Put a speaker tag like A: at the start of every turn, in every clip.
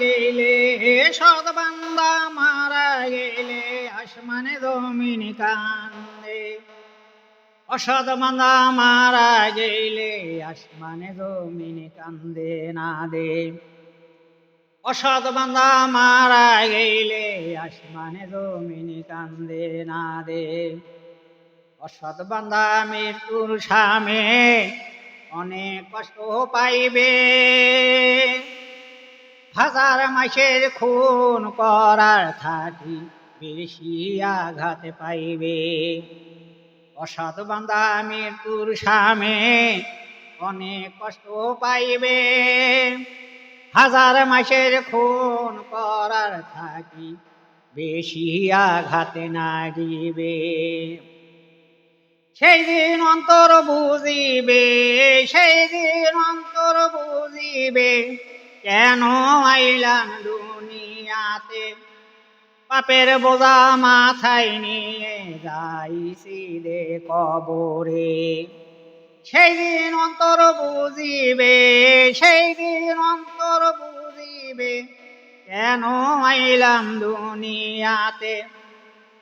A: গেলে, সৎ বান্দা মারা গেলে আসমানে জমিন কান্দে। অসৎ বান্দা মারা গেলে আসমানে জমিন কান্দে না দে। অসৎ বান্দা মারা গেলে আসমানে জমিন কান্দে না দে। অসৎ বান্দা মৃত্যুর সামে অনেক কষ্ট পাইবে। হাজার মাসের খুন করার থাকি বেশি আঘাত পাইবে। অসৎ বান্দা মৃত্যুর সামে অনেক কষ্ট পাইবে। হাজার মাসের খুন করার থাকি বেশি আঘাতে নাগিবে। সেই দিন অন্তর বুঝিবে, সেই দিন অন্তর বুঝিবে, কেন আইলাম দুনিয়াতে। পাপের বোঝা মাথায় নিয়ে যাইছি রে কবরে। সেই দিন অন্তর বুঝিবে, সেই দিন অন্তর বুঝিবে, কেন আইলাম দুনিয়াতে।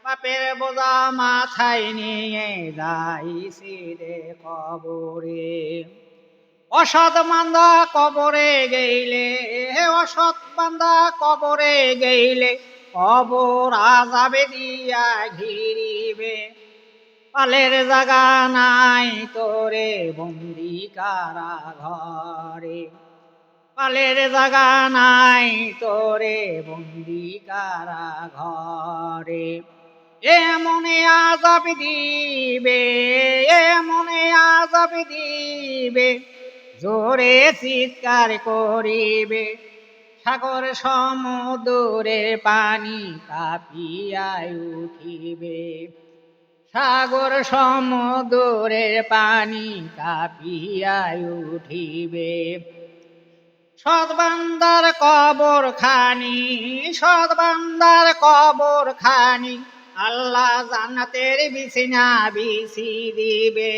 A: পাপের বোঝা মাথায় নিয়ে যাইছি রে কবরে। অসৎ বান্দা কবরে গেলে, অসৎ বান্দা কবরে গেলে কবর আযাবে দিয়া ঘিরিবে। পালের জাগা নাই তোরে বন্দি কারাঘরে। পালের জাগা নাই তোরে বন্দি কারাঘরে। এমনে আযাব দিবে, এমনে আযাব দিবে, জোরে চিৎকার করিবে। সাগর সমুদ্রের পানি কাঁপিয়া উঠিবে। সাগর সমুদ্রের পানি কাঁপিয়া উঠিবে। সৎ বান্দার কবর খানি, সৎ বান্দার কবর খানি আল্লাহ জান্নাতের বিছানা বিছি দিবে।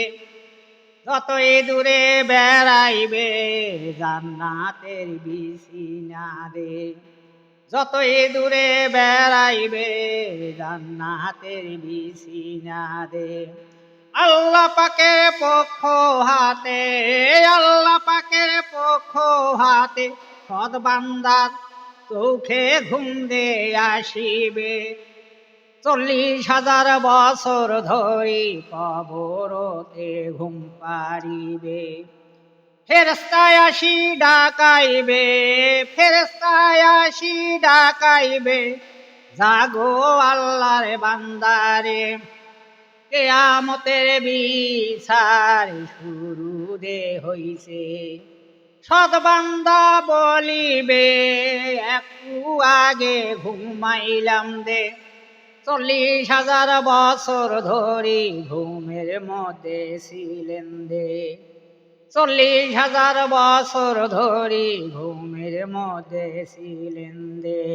A: যতই দূরে বেড়াইবে জান্নাতের বিছানা দে। যতই দূরে বেড়াইবে জান্নাতের বিছানা দে। আল্লাহ পাকের পক্ষ হাতে, আল্লাহ পাকের পক্ষ হাতে সৎ বান্দার চোখে ঘুম দে আসিবে। 40,000 বছর ধরি কবরতে ঘুম পাড়িবে। ফেরেশতায় আসি ডাকাইবে, ফেরেশতায় আসি ডাকাইবে, জাগো আল্লাহর বান্দারে। কিয়ামতের বিচার শুরু দে হইছে। সৎ বান্দা বলিবে, একটু আগে ঘুমাইলাম দে। 40,000 বছর ধরি ঘুমের মধ্যে ছিলেন দে। 40,000 বছর ধরি ঘুমের মধ্যে ছিলেন দে।